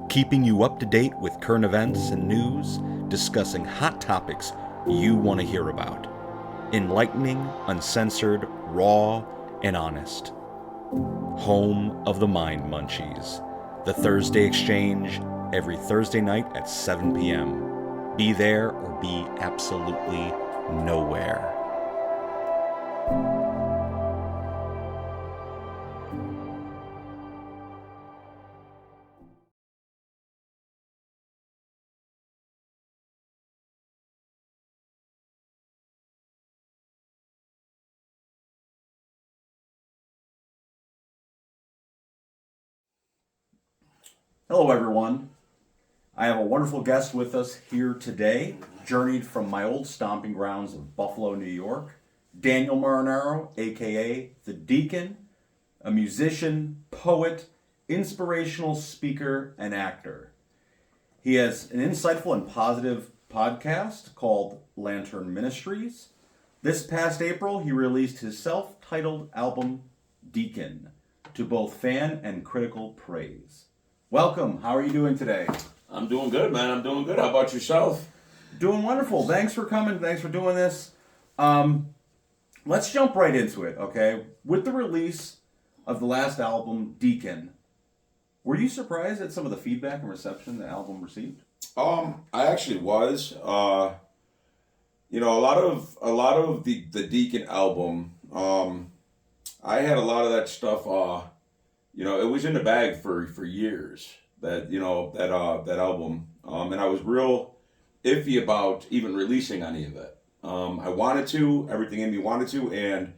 keeping you up to date with current events and news, discussing hot topics you want to hear about. Enlightening, uncensored, raw, and honest. Home of the Mind Munchies. The Thursday Exchange, every Thursday night at 7 p.m. Be there or be absolutely nowhere. Hello, everyone. I have a wonderful guest with us here today, journeyed from my old stomping grounds of Buffalo, New York, Daniel Marinaro, aka The Deacon, a musician, poet, inspirational speaker, and actor. He has an insightful and positive podcast called Lantern Ministries. This past April, he released his self-titled album, Deacon, to both fan and critical praise. Welcome. How are you doing today? I'm doing good, man. I'm doing good. How about yourself? Doing wonderful. Thanks for coming. Thanks for doing this. Let's jump right into it, okay? With the release of the last album, Deacon, were you surprised at some of the feedback and reception the album received? I actually was. A lot of the Deacon album. I had a lot of that stuff. It was in the bag for years. That album. And I was real iffy about even releasing any of it. I wanted to. Everything in me wanted to, and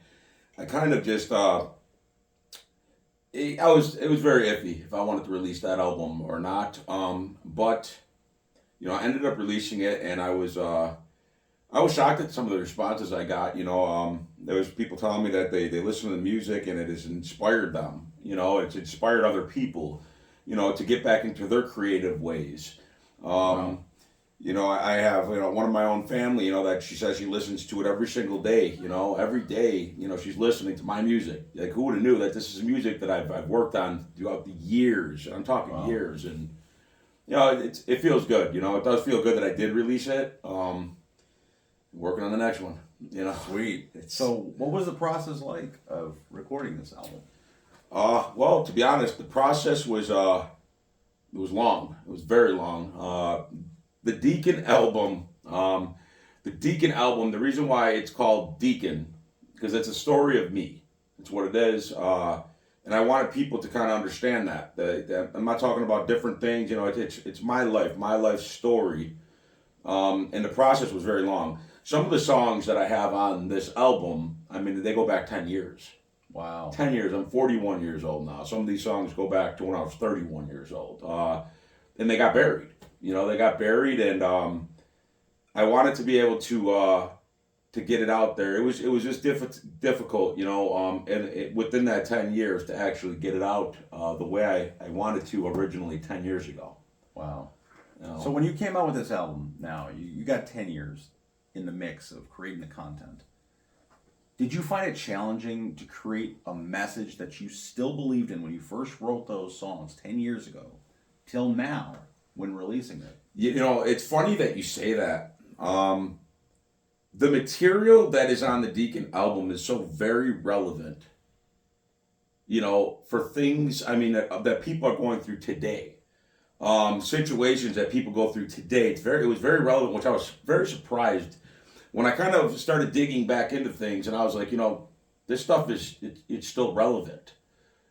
I kind of just. It was very iffy if I wanted to release that album or not. But I ended up releasing it, and I was shocked at some of the responses I got. There was people telling me that they listen to the music and it has inspired them. It's inspired other people, to get back into their creative ways. Wow. I have, one of my own family, that she says she listens to it every single day, every day, she's listening to my music. Like, who would have knew that this is music that I've worked on throughout the years. I'm talking years. And, it feels good. It does feel good that I did release it. Working on the next one, Sweet. So what was the process like of recording this album? Well, to be honest, the process was long. It was very long. The Deacon album, the reason why it's called Deacon, because it's a story of me. It's what it is. And I wanted people to kind of understand that I'm not talking about different things. It's my life story. And the process was very long. Some of the songs that I have on this album, they go back 10 years. Wow. 10 years. I'm 41 years old now. Some of these songs go back to when I was 31 years old. And they got buried. And I wanted to be able to get it out there. It was just difficult, and within that 10 years to actually get it out the way I wanted to originally 10 years ago. Wow. So when you came out with this album now, you got 10 years in the mix of creating the content. Did you find it challenging to create a message that you still believed in when you first wrote those songs 10 years ago till now when releasing it? It's funny that you say that. The material that is on the Deacon album is so very relevant, for things, that people are going through today. Situations that people go through today. It was very relevant, which I was very surprised when I kind of started digging back into things, and I was like, this stuff it's still relevant.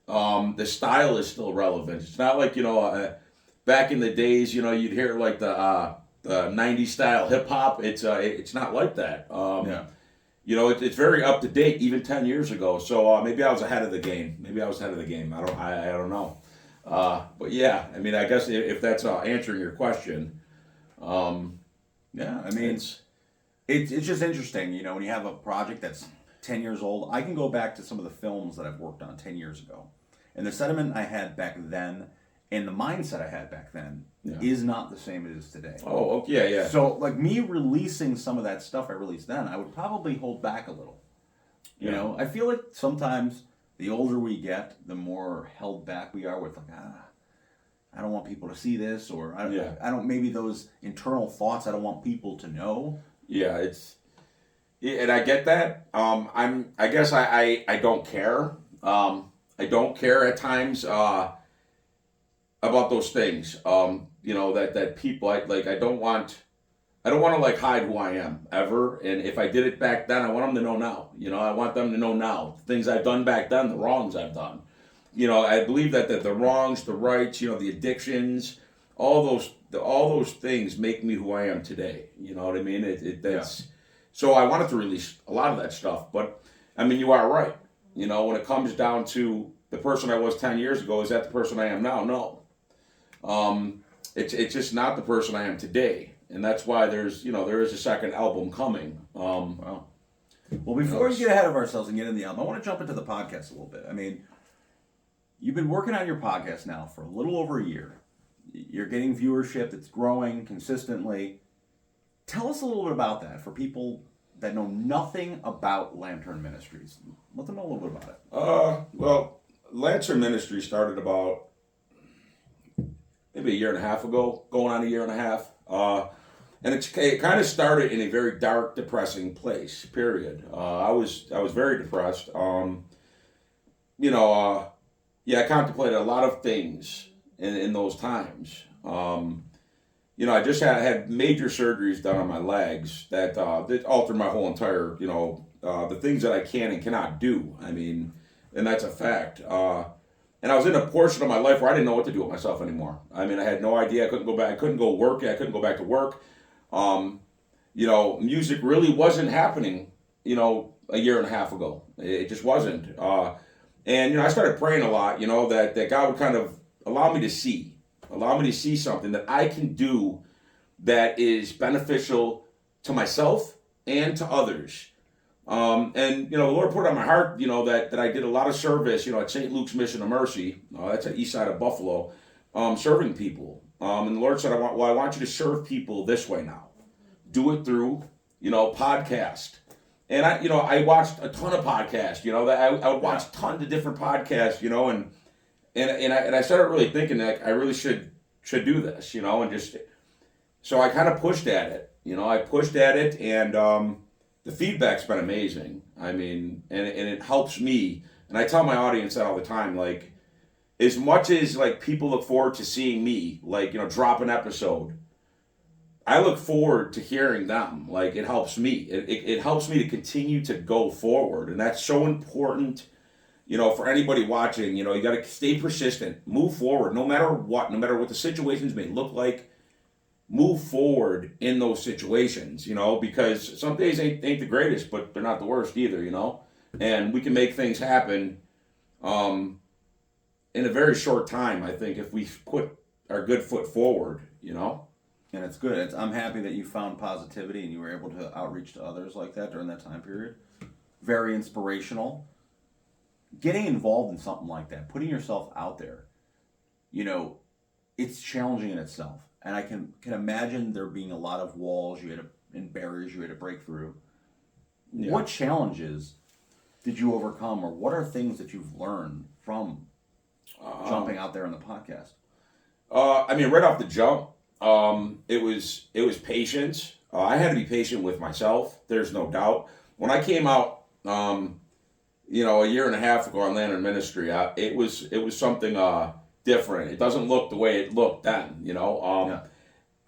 The style is still relevant. It's not like, back in the days, you'd hear like the 90s style hip hop. It's not like that. Yeah. It's very up to date, even 10 years ago. So maybe I was ahead of the game. I don't know. But yeah, I guess if that's answering your question. It's just interesting, when you have a project that's 10 years old. I can go back to some of the films that I've worked on 10 years ago. And the sentiment I had back then and the mindset I had back then is not the same as it is today. Oh, okay, yeah. So, like, me releasing some of that stuff I released then, I would probably hold back a little. You know, I feel like sometimes the older we get, the more held back we are with, like, I don't want people to see this, or Yeah. I don't, maybe those internal thoughts I don't want people to know. Yeah, and I get that. I guess I don't care. I don't care at times about those things. That people I don't want to like hide who I am ever. And if I did it back then, I want them to know now. I want them to know now the things I've done back then, the wrongs I've done. I believe that the wrongs, the rights, the addictions, all those things make me who I am today. You know what I mean? That's So I wanted to release a lot of that stuff. But I mean, you are right. When it comes down to the person I was 10 years ago, is that the person I am now? No. It's just not the person I am today. And that's why there is a second album coming. Wow. Well, before we get ahead of ourselves and get in the album, I want to jump into the podcast a little bit. I mean, you've been working on your podcast now for a little over a year. You're getting viewership that's growing consistently. Tell us a little bit about that for people that know nothing about Lantern Ministries. Let them know a little bit about it. Well, Lantern Ministry started about maybe a year and a half ago, going on a year and a half. And it kind of started in a very dark, depressing place. Period. I was very depressed. I contemplated a lot of things in those times. I just had major surgeries done on my legs that altered my whole entire, the things that I can and cannot do. I mean, and that's a fact. And I was in a portion of my life where I didn't know what to do with myself anymore. I mean, I had no idea. I couldn't go back. I couldn't go work. I couldn't go back to work. Music really wasn't happening, a year and a half ago. It just wasn't. And I started praying a lot, that God would kind of allow me to see something that I can do that is beneficial to myself and to others. The Lord put it on my heart, that I did a lot of service, at St. Luke's Mission of Mercy. That's at east side of Buffalo, serving people. And the Lord said, I want you to serve people this way now. Do it through, podcast. And I watched a ton of podcasts, that I would watch tons of different podcasts, and I started really thinking that I really should do this, and just, so I kind of pushed at it, and the feedback's been amazing. I mean, and it helps me. And I tell my audience that all the time, like, as much as like people look forward to seeing me, like, drop an episode, I look forward to hearing them. Like, it helps me. It helps me to continue to go forward. And that's so important, for anybody watching. You got to stay persistent, move forward, no matter what the situations may look like. Move forward in those situations, because some days ain't the greatest, but they're not the worst either, and we can make things happen in a very short time, I think, if we put our good foot forward, And it's good. I'm happy that you found positivity and you were able to outreach to others like that during that time period. Very inspirational. Getting involved in something like that, putting yourself out there, it's challenging in itself. And I can imagine there being a lot of walls and barriers you had to break through. Yeah. What challenges did you overcome, or what are things that you've learned from jumping out there on the podcast? Right off the jump, it was patience. I had to be patient with myself. There's no doubt. When I came out, a year and a half ago on Lantern Ministry, it was something different. It doesn't look the way it looked then,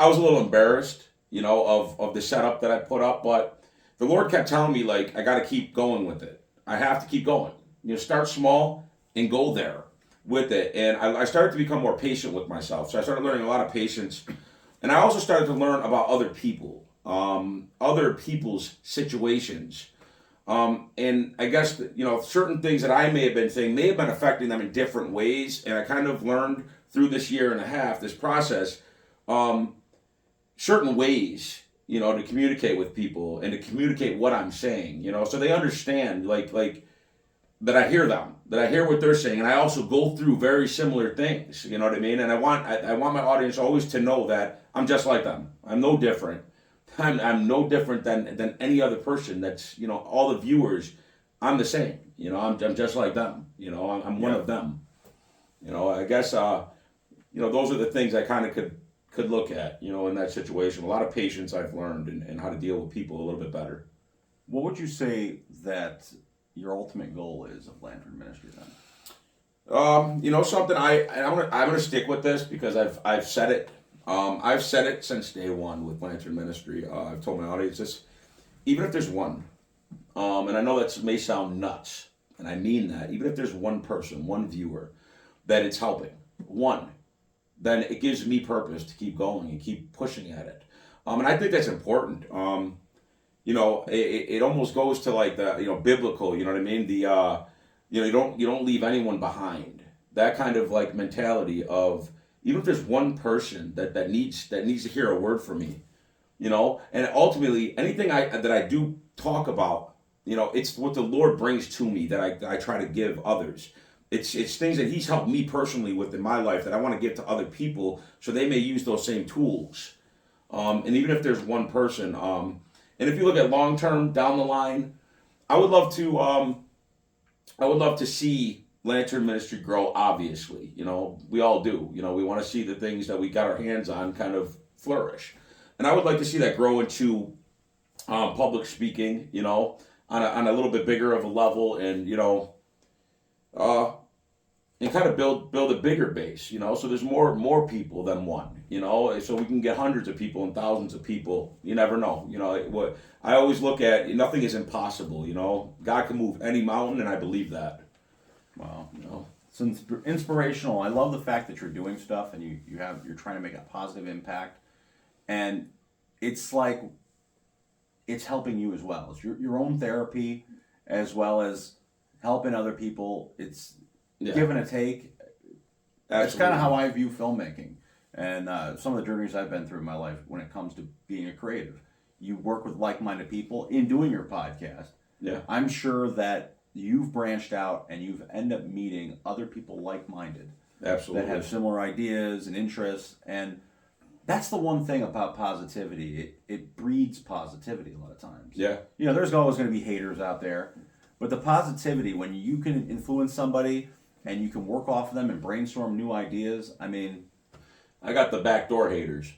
I was a little embarrassed, of the setup that I put up, but the Lord kept telling me, like, I got to keep going with it. I have to keep going. Start small and go there with it. And I started to become more patient with myself. So I started learning a lot of patience. And I also started to learn about other people, other people's situations. And I guess, certain things that I may have been saying may have been affecting them in different ways. And I kind of learned through this year and a half, this process, certain ways, to communicate with people and to communicate what I'm saying, so they understand, like that I hear them, that I hear what they're saying. And I also go through very similar things, you know what I mean? And I want my audience always to know that I'm just like them. I'm no different. I'm no different than any other person that's, all the viewers, I'm the same, I'm just like them, I'm one of them, I guess, those are the things I kind of could look at, in that situation. A lot of patience I've learned and how to deal with people a little bit better. What would you say that your ultimate goal is of Lantern Ministry then? Something I'm gonna stick with this because I've said it. I've said it since day one with Lantern Ministry. I've told my audience this. Even if there's one, and I know that may sound nuts, and I mean that. Even if there's one person, one viewer, that it's helping, one, then it gives me purpose to keep going and keep pushing at it. And I think that's important. It almost goes to like the biblical. You know what I mean? The you don't leave anyone behind. That kind of like mentality of even if there's one person that needs to hear a word from me, and ultimately anything that I do talk about, it's what the Lord brings to me that I try to give others. It's things that He's helped me personally with in my life that I want to give to other people so they may use those same tools. And even if there's one person, and if you look at long term down the line, I would love to see Lantern Ministry grow. Obviously, we all do. We want to see the things that we got our hands on kind of flourish, and I would like to see that grow into public speaking. On a little bit bigger of a level, and kind of build a bigger base, so there's more people than one, so we can get hundreds of people and thousands of people. You never know. What I always look at, nothing is impossible. God can move any mountain, and I believe that. Wow. It's inspirational. I love the fact that you're doing stuff and you're trying to make a positive impact, and it's like it's helping you as well. It's your own therapy as well as helping other people. It's give and a take. That's kind of how I view filmmaking and some of the journeys I've been through in my life when it comes to being a creative. You work with like-minded people in doing your podcast. Yeah. I'm sure that you've branched out and you've ended up meeting other people like-minded. Absolutely. That have similar ideas and interests. And that's the one thing about positivity. It breeds positivity a lot of times. Yeah. There's always going to be haters out there. But the positivity, when you can influence somebody and you can work off of them and brainstorm new ideas, I mean... I got the backdoor haters.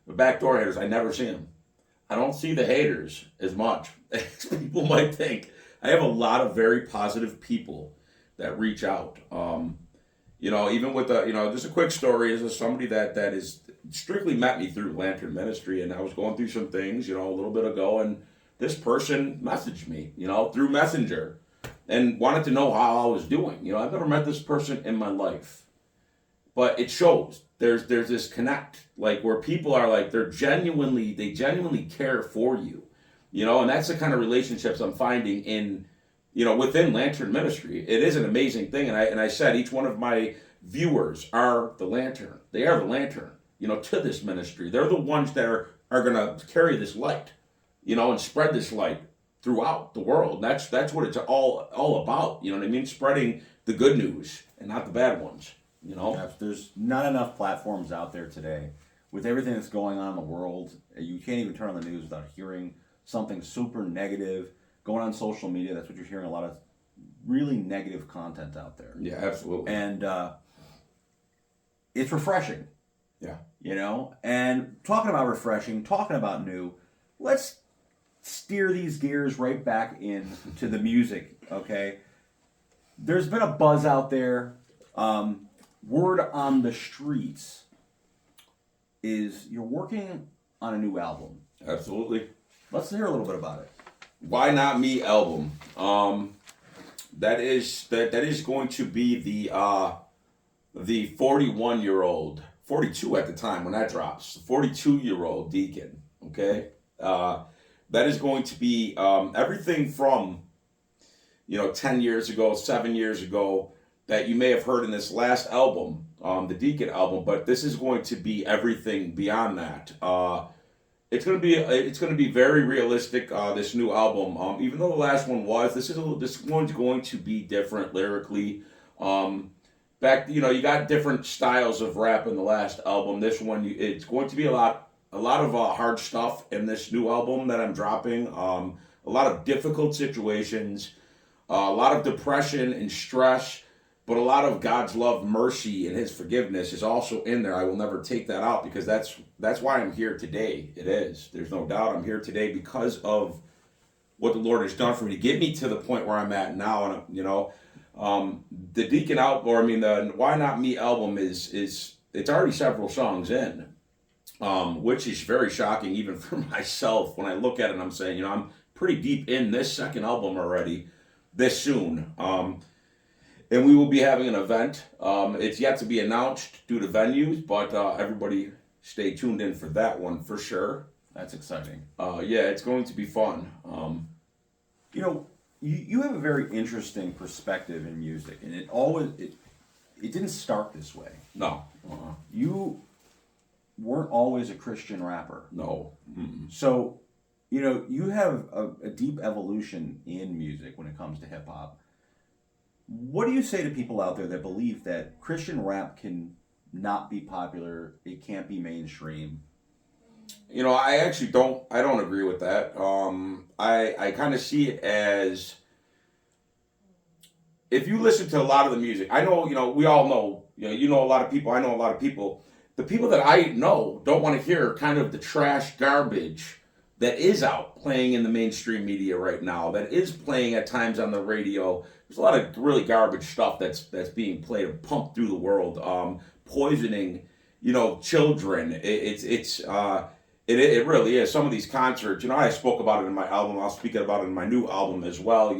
The backdoor haters, I never see them. I don't see the haters as much as people might think. I have a lot of very positive people that reach out. Even with just a quick story is somebody that is strictly met me through Lantern Ministry, and I was going through some things, a little bit ago, and this person messaged me, through Messenger and wanted to know how I was doing. I've never met this person in my life, but it shows there's this connect, like where people are like, they genuinely care for you, and that's the kind of relationships I'm finding in, within Lantern Ministry. It is an amazing thing. And I said, each one of my viewers are the lantern. They are the lantern, to this ministry. They're the ones that are going to carry this light, and spread this light throughout the world. And that's what it's all about. You know what I mean? Spreading the good news and not the bad ones. There's not enough platforms out there today. With everything that's going on in the world, you can't even turn on the news without hearing something super negative going on social media. That's what you're hearing, a lot of really negative content out there. Yeah, absolutely. And it's refreshing. Yeah. And talking about refreshing, talking about new, let's steer these gears right back into the music, okay? There's been a buzz out there. Word on the streets is you're working on a new album. Absolutely. Let's hear a little bit about it. Why Not Me album. That is going to be the 41-year-old, 42 at the time when that drops, 42-year-old Deacon. Okay, that is going to be everything from 10 years ago, 7 years ago that you may have heard in this last album, the Deacon album, but this is going to be everything beyond that. It's going to be very realistic. This new album, even though the last one was, this one's going to be different lyrically. You got different styles of rap in the last album. This one, it's going to be a lot of hard stuff in this new album that I'm dropping. A lot of difficult situations, a lot of depression and stress but a lot of God's love, mercy, and His forgiveness is also in there. I will never take that out because that's why I'm here today. It is. There's no doubt I'm here today because of what the Lord has done for me to get me to the point where I'm at now. And the Deacon the Why Not Me album is it's already several songs in, which is very shocking even for myself when I look at it. And I'm saying, I'm pretty deep in this second album already, this soon. And we will be having an event. It's yet to be announced due to venues, but everybody stay tuned in for that one for sure. That's exciting. Yeah, it's going to be fun. You have a very interesting perspective in music, and it didn't start this way. No. You weren't always a Christian rapper. No. Mm-mm. So, you have a deep evolution in music when it comes to hip hop. What do you say to people out there that believe that Christian rap can not be popular, it can't be mainstream? I actually don't agree with that. I kind of see it as, if you listen to a lot of the music, I know, we all know, you know a lot of people, I know a lot of people. The people that I know don't want to hear kind of the trash garbage that is out playing in the mainstream media right now, that is playing at times on the radio. There's a lot of really garbage stuff that's being played and pumped through the world, poisoning, children. It really is. Some of these concerts, I spoke about it in my album. I'll speak about it in my new album as well.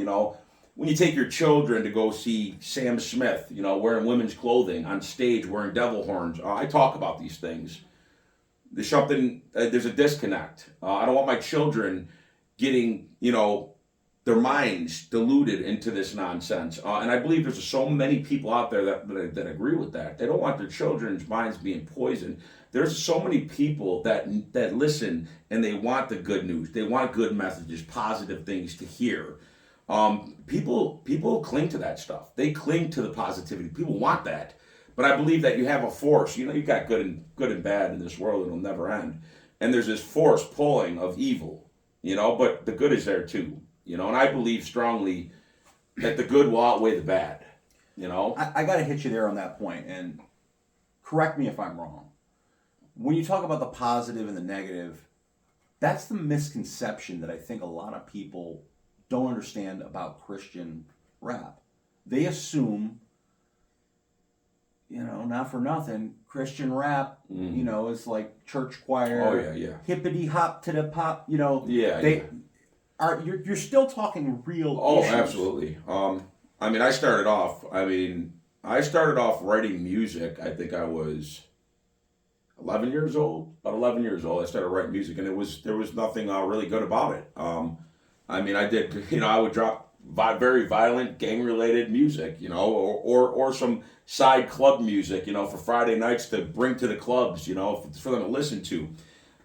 When you take your children to go see Sam Smith, wearing women's clothing on stage, wearing devil horns, I talk about these things. There's a disconnect. I don't want my children getting, their minds diluted into this nonsense. And I believe there's so many people out there that agree with that. They don't want their children's minds being poisoned. There's so many people that listen and they want the good news. They want good messages, positive things to hear. People cling to that stuff. They cling to the positivity. People want that. But I believe that you have a force. You've got good and bad in this world. It'll never end. And there's this force pulling of evil, but the good is there too. And I believe strongly that the good will outweigh the bad, I got to hit you there on that point, and correct me if I'm wrong. When you talk about the positive and the negative, that's the misconception that I think a lot of people don't understand about Christian rap. They assume, not for nothing, Christian rap, is like church choir. Oh, yeah. Hippity hop to the pop, Yeah. You're still talking real Oh, issues. absolutely. I started off writing music. I think I was 11 years old. About 11 years old, I started writing music, and there was nothing really good about it. I did, I would drop very violent, gang-related music, or some side club music, for Friday nights to bring to the clubs, for them to listen to.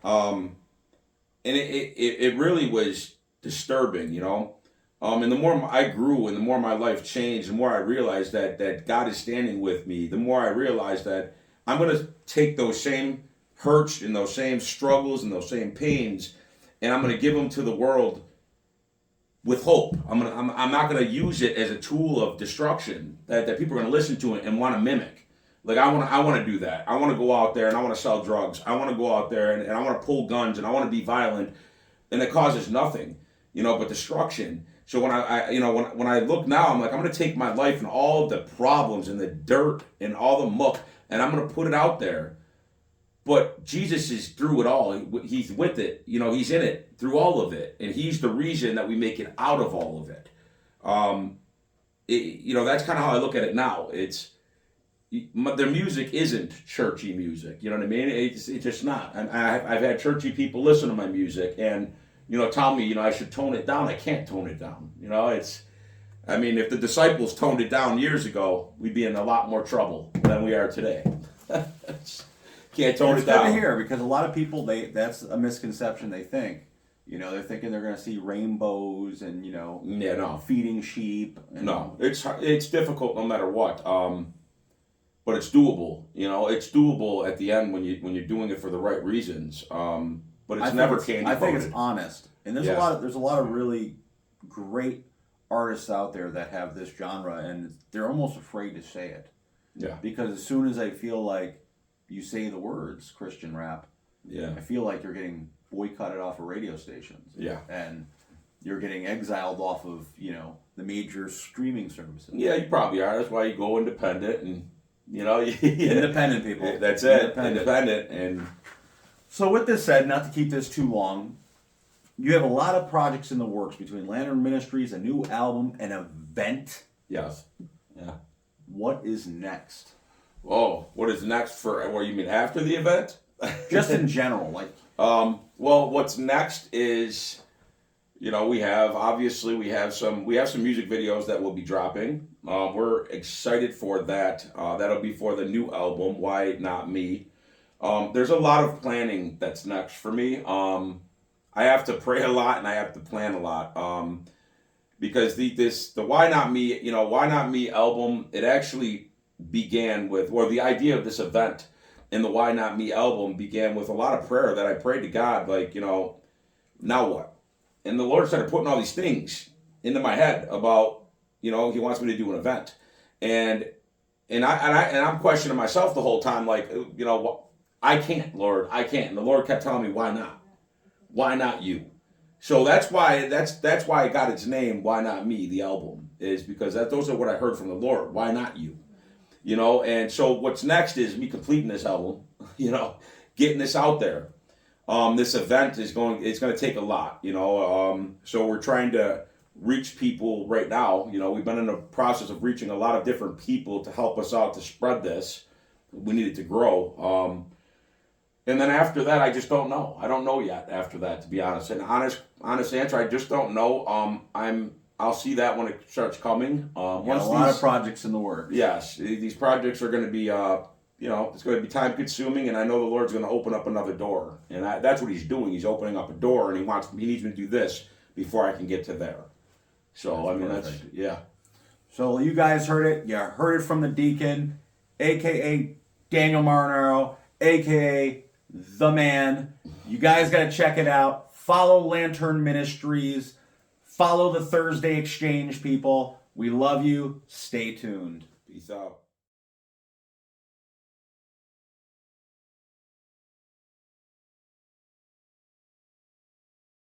And it really was disturbing, and the more I grew and the more my life changed, the more I realized that God is standing with me, the more I realized that I'm going to take those same hurts and those same struggles and those same pains, and I'm going to give them to the world with hope. I'm not going to use it as a tool of destruction that people are going to listen to it and want to mimic. Like I want to do that. I want to go out there and I want to sell drugs. I want to go out there and I want to pull guns and I want to be violent, and it causes nothing, but destruction. So when when I look now, I'm like, I'm going to take my life and all of the problems and the dirt and all the muck, and I'm going to put it out there. But Jesus is through it all. He's with it. He's in it through all of it. And he's the reason that we make it out of all of it. That's kind of how I look at it now. The music isn't churchy music. You know what I mean? It's just not. I've had churchy people listen to my music and, tell me, I should tone it down. I can't tone it down. If the disciples toned it down years ago, we'd be in a lot more trouble than we are today. Can't tone it down. It's good to hear, because a lot of people, that's a misconception they think. They're thinking they're going to see rainbows and, feeding sheep. No, it's difficult no matter what. But it's doable. It's doable at the end when you're doing it for the right reasons. But it's never candy coated. I think it's honest. And there's a lot of really great artists out there that have this genre, and they're almost afraid to say it. Yeah. Because as soon as I feel like you say the words Christian rap, Yeah. I feel like you're getting boycotted off of radio stations. Yeah. And you're getting exiled off of, the major streaming services. Yeah, you probably are. That's why you go independent and, Independent people. That's it. Independent. And so with this said, not to keep this too long, you have a lot of projects in the works between Lantern Ministries, a new album, an event. yes. Yeah. What is next? Oh, what is next for, what you mean after the event? Just in general, like. Well, what's next is, we have some music videos that will be dropping. We're excited for that. That'll be for the new album, Why Not Me. There's a lot of planning that's next for me. I have to pray a lot and I have to plan a lot. Because the Why Not Me, Why Not Me album, it actually began with, or the idea of this event and the Why Not Me album began with a lot of prayer that I prayed to God, like, now what? And the Lord started putting all these things into my head about, He wants me to do an event. And I'm questioning myself the whole time, like, I can't, Lord, I can't. And the Lord kept telling me, why not? Why not you? So that's why it got its name, Why Not Me, the album, is because those are what I heard from the Lord. Why not you? And so what's next is me completing this album, getting this out there. This event it's going to take a lot, so we're trying to reach people right now. We've been in the process of reaching a lot of different people to help us out to spread this. We need it to grow. And then after that, I just don't know. I don't know yet after that, to be honest. And honest answer, I just don't know. I'll see that when it starts coming. Once a lot of projects in the works. Yes, these projects are going to be, it's going to be time consuming, and I know the Lord's going to open up another door. And that's what He's doing. He's opening up a door, and He needs me to do this before I can get to there. So, that's yeah. So you guys heard it. You heard it from the Deacon, a.k.a. Daniel Marinaro, a.k.a. The Man. You guys got to check it out. Follow Lantern Ministries. Follow the Thursday Exchange, people. We love you. Stay tuned. Peace out.